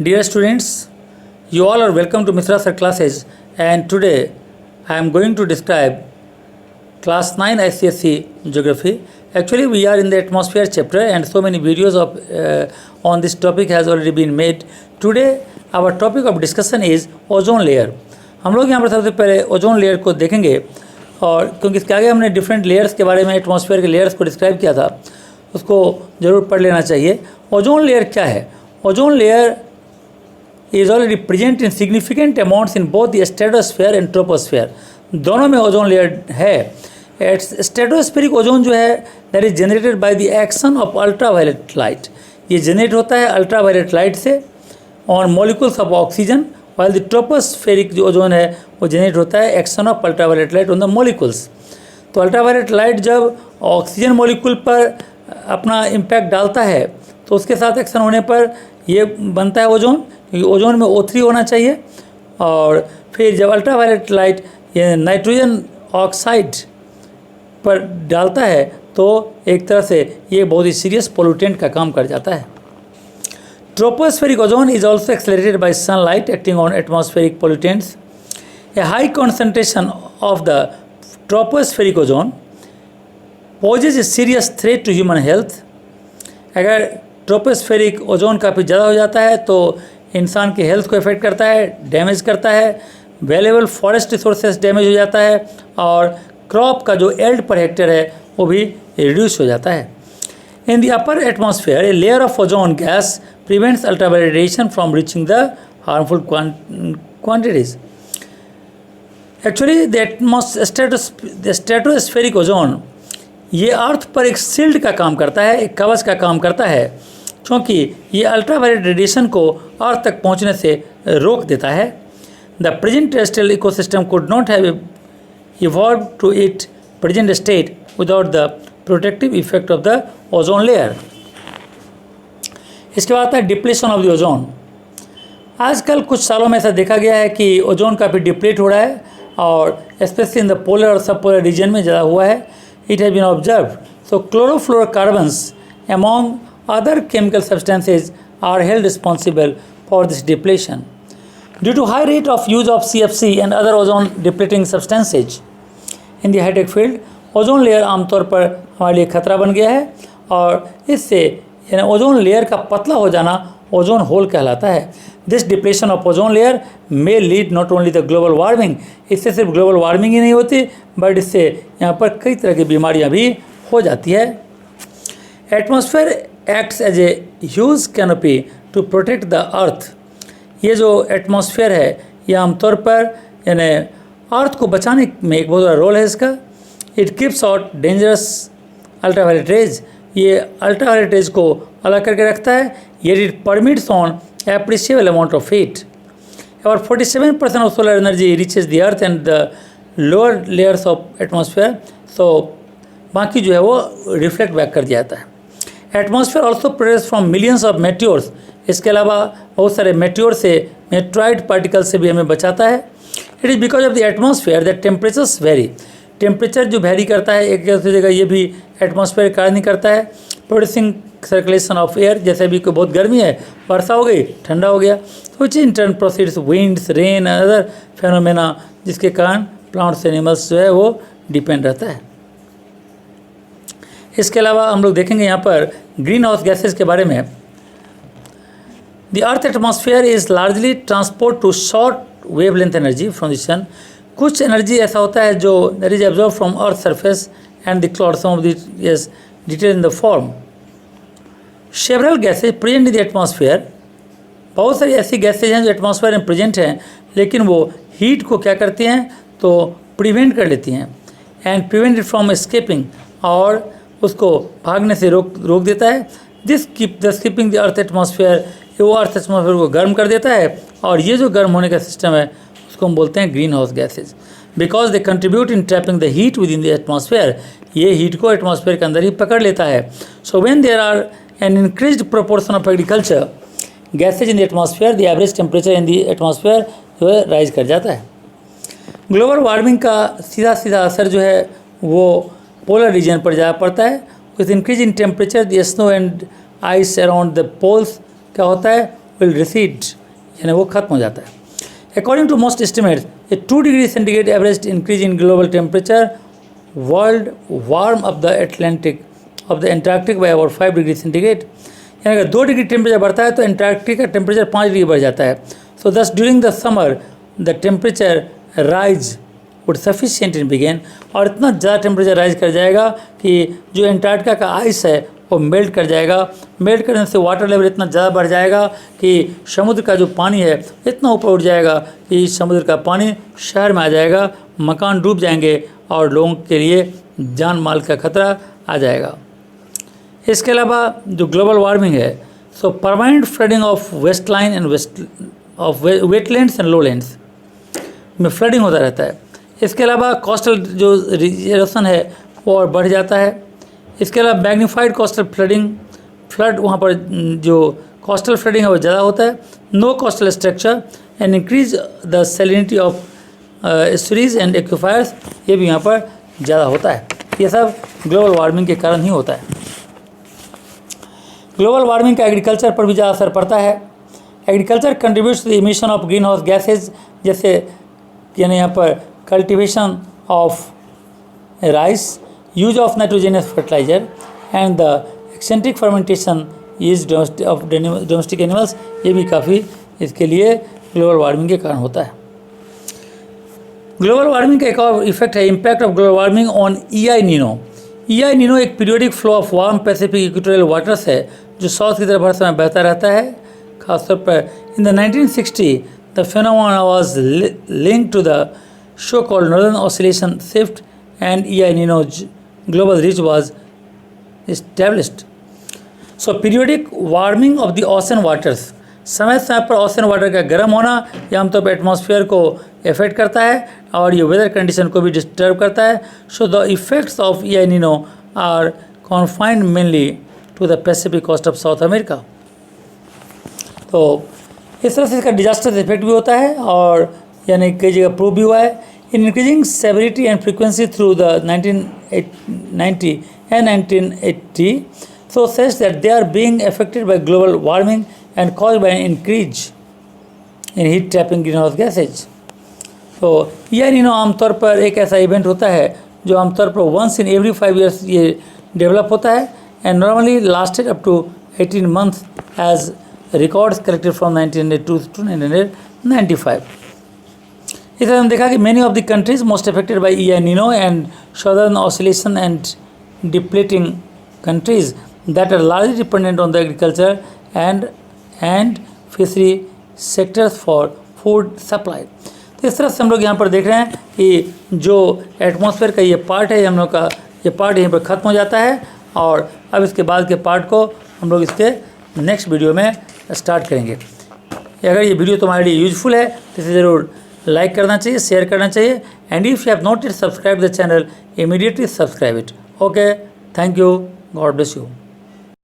Dear students, you all are welcome to Mitra Sir classes, and today I am going to describe class 9 ICSE Geography. Actually, we are in the atmosphere chapter and so many videos on this topic has already been made. Today our topic of discussion is ozone layer. हम लोग यहाँ पर सबसे पहले ozone layer को देखेंगे, और क्योंकि इसके आगे हमने डिफरेंट लेयर्स के बारे में एटमॉस्फेयर के लेयर्स को डिस्क्राइब किया था, उसको ज़रूर पढ़ लेना चाहिए. ओजोन लेयर क्या है? Ozone layer is already present in significant amounts in both the stratosphere and troposphere. दोनों में ओजोन लेयर है. स्ट्रेटोस्फेरिक ओजोन जो है that is generated by the action of ultraviolet light. ये जनरेट होता है अल्ट्रावायलेट लाइट से on molecules of oxygen, while the tropospheric जो ओजोन है वो जनरेट होता है action of ultraviolet light on the molecules. तो अल्ट्रावायलेट लाइट जब ऑक्सीजन मॉलिक्यूल पर अपना इम्पैक्ट डालता है तो उसके साथ एक्शन होने पर ये बनता है ओजोन, क्योंकि ओजोन में O3 होना चाहिए. और फिर जब अल्ट्रावायलेट लाइट ये नाइट्रोजन ऑक्साइड पर डालता है तो एक तरह से ये बहुत ही सीरियस पोल्यूटेंट का काम कर जाता है. Tropospheric ozone is also accelerated by sunlight acting on atmospheric pollutants. A high concentration of the tropospheric ozone poses a serious threat to human health. अगर ट्रोपोस्फेरिक ओजोन काफ़ी ज़्यादा हो जाता है तो इंसान की हेल्थ को इफेक्ट करता है, डैमेज करता है. वैल्यूएबल फॉरेस्ट रिसोर्सेज डैमेज हो जाता है और क्रॉप का जो एल्ड पर हेक्टेयर है वो भी रिड्यूस हो जाता है. In the upper atmosphere a layer of ozone gas prevents ultraviolet radiation from reaching the harmful quantities. Actually the stratospheric ozone ये अर्थ पर एक शील्ड का काम करता है, एक कवच का काम करता है, क्योंकि ये अल्ट्रावायलेट रेडिएशन को अर्थ तक पहुंचने से रोक देता है. The present terrestrial ecosystem could not have evolve to it present state without the protective effect of the ozone layer. इसके बाद आता है डिप्लेशन ऑफ द ओजोन. आजकल कुछ सालों में ऐसा देखा गया है कि ओजोन काफ़ी डिप्लीट हो रहा है, और स्पेशली इन द पोलर और सब पोलर रीजन में ज़्यादा हुआ है. It has been observed. So chlorofluorocarbons among other chemical substances are held responsible for this depletion. Due to high rate of use of CFC and other ozone depleting substances in the high-tech field, ozone layer आमतौर पर हमारे लिए खतरा बन गया है, और इससे यानी ओजोन लेयर का पतला हो जाना ओजोन होल कहलाता है. This depletion of ozone layer may lead not only the global warming. इससे सिर्फ ग्लोबल वार्मिंग ही नहीं होती, बट इससे यहाँ पर कई तरह की बीमारियाँ भी हो जाती है. Atmosphere acts as a huge canopy to protect the earth. ये जो एटमॉस्फेयर है ये आमतौर पर यानी अर्थ को बचाने में एक बहुत बड़ा रोल है इसका. It keeps out dangerous ultraviolet rays. ये अल्ट्रावायलेट रेज को अलग करके रखता है. Yet it permits on appreciable amount of heat. About 47% of solar energy reaches the earth and the lower layers of atmosphere. So बाकी जो है वो रिफ्लेक्ट बैक कर दिया जाता है. Atmosphere also produce from millions of meteors. इसके अलावा बहुत सारे मेट्योर से, मेट्रॉइड पार्टिकल से भी हमें बचाता है. It is because of the atmosphere that temperatures very. Temperature जो वेरी करता है एक जगह ये भी एटमॉस्फेयर कारण नहीं करता है. प्रोड्यूसिंग सर्कुलेशन ऑफ एयर, जैसे अभी कोई बहुत गर्मी है, वर्षा हो गई, ठंडा हो गया, तो which in turn proceeds winds, rain, other phenomena, जिसके कारण प्लांट्स एनिमल्स जो है वो डिपेंड रहता है. इसके अलावा हम लोग देखेंगे यहाँ पर ग्रीन हाउस गैसेज के बारे में. The earth atmosphere is largely transport to short wavelength energy from the sun. कुछ एनर्जी ऐसा होता है जो that is absorb from earth surface and the cloud, some of the yes detail in the form. Several gases present in the atmosphere. बहुत सारी ऐसी gases हैं जो एटमॉस्फेयर में प्रेजेंट हैं, लेकिन वो हीट को क्या करती हैं तो प्रिवेंट कर लेती हैं, and prevent it from escaping, और उसको भागने से रोक देता है. This keep the skipping the earth atmosphere. वो अर्थ एटमॉस्फेयर को गर्म कर देता है, और ये जो गर्म होने का सिस्टम है उसको हम बोलते हैं green house gases. Because they contribute in trapping the heat within the atmosphere. ये हीट को एटमॉस्फेयर के अंदर ही पकड़ लेता है. So when there are an increased proportion of agriculture gases in the atmosphere, the average temperature in the atmosphere जो है राइज कर जाता है. ग्लोबल वार्मिंग का सीधा सीधा असर जो है वो पोलर रीजन पर ज़्यादा पड़ता है. With increase in temperature the snow and ice around the poles क्या होता है, विल रिसीड, यानी वो खत्म हो जाता है। According to most estimates a 2 degree centigrade average increase in global temperature would warm of the Atlantic of the Antarctic by about 5 degree centigrade, यानी अगर 2 डिग्री टेम्परेचर बढ़ता है तो एंटार्क्टिक का टेम्परेचर 5 डिग्री बढ़ जाता है। So thus during the summer the temperature rise would sufficient in begin, और इतना ज़्यादा टेम्परेचर राइज कर जाएगा कि जो एंटार्क्टिका का आइस है वो मेल्ट कर जाएगा। मेल्ट करने से वाटर लेवल इतना ज़्यादा बढ़ जाएगा कि समुद्र का जो पानी है इतना ऊपर उठ जाएगा कि समुद्र का पानी शहर में आ जाएगा, मकान डूब जाएंगे और लोगों के लिए जान माल का खतरा आ जाएगा। इसके अलावा जो ग्लोबल वार्मिंग है, so permanent flooding of west line and wetlands and lowlands में फ्लडिंग होता रहता है। इसके अलावा कोस्टल जो इरोशन है वो और बढ़ जाता है। इसके अलावा मैग्नीफाइड कोस्टल फ्लड वहाँ पर जो कोस्टल फ्लडिंग है वो ज़्यादा होता है। No coastal structure and increase the salinity of estuaries and aquifers, ये भी यहाँ पर ज़्यादा होता है। ये सब ग्लोबल वार्मिंग के कारण ही होता है। ग्लोबल वार्मिंग का एग्रीकल्चर पर भी ज़्यादा असर पड़ता है। Agriculture contributes to the emission of green house gases, जैसे यानी यहाँ पर cultivation of rice, use of nitrogenous fertiliser and the eccentric fermentation use of domestic animals, ये भी काफ़ी इसके लिए ग्लोबल वार्मिंग के कारण होता है। ग्लोबल वार्मिंग का एक और इफेक्ट है impact of global warming on EI Nino. EI Nino एक periodic flow of warm Pacific equatorial waters है जो साउथ की तरफ हर समय बहता रहता है। खासतौर पर in the 1960 the phenomena was linked to the show called northern oscillation shift and EI Nino global reach was established. So periodic warming of the ocean waters, समय समय पर ओशन वाटर का गर्म होना यह आमतौर पर एटमॉस्फेयर को इफेक्ट करता है और ये वेदर कंडीशन को भी डिस्टर्ब करता है। So the effects of EI Nino are confined mainly to the Pacific coast of South America. तो इस तरह से इसका डिजास्टर इफेक्ट भी होता है और यानी कई जगह प्रूव भी हुआ है। In increasing severity and frequency through the 1990 and 1980 so says that they are being affected by global warming and caused by an increase in heat trapping greenhouse gases। तो EI नीनो आमतौर पर एक ऐसा event होता है जो आमतौर पर once in every 5 years ये डेवलप होता है and normally lasted up to 18 months as records collected from 1982 to 1995। इस तरह हम देखा कि many of the countries most affected by EI Nino and southern oscillation and depleting countries that are largely dependent on the agriculture and fishery sectors for food supply। तो इस तरह से हम लोग यहाँ पर देख रहे हैं कि जो एटमॉस्फेयर का ये पार्ट है हम लोग का ये पार्ट यहीं पर ख़त्म हो जाता है और अब इसके बाद के पार्ट को हम लोग इसके नेक्स्ट वीडियो में स्टार्ट करेंगे। अगर ये वीडियो तुम्हारे लिए यूजफुल है तो इसे ज़रूर लाइक करना चाहिए, शेयर करना चाहिए and if you have not yet subscribe the channel immediately subscribe it. Okay, thank you, God bless you.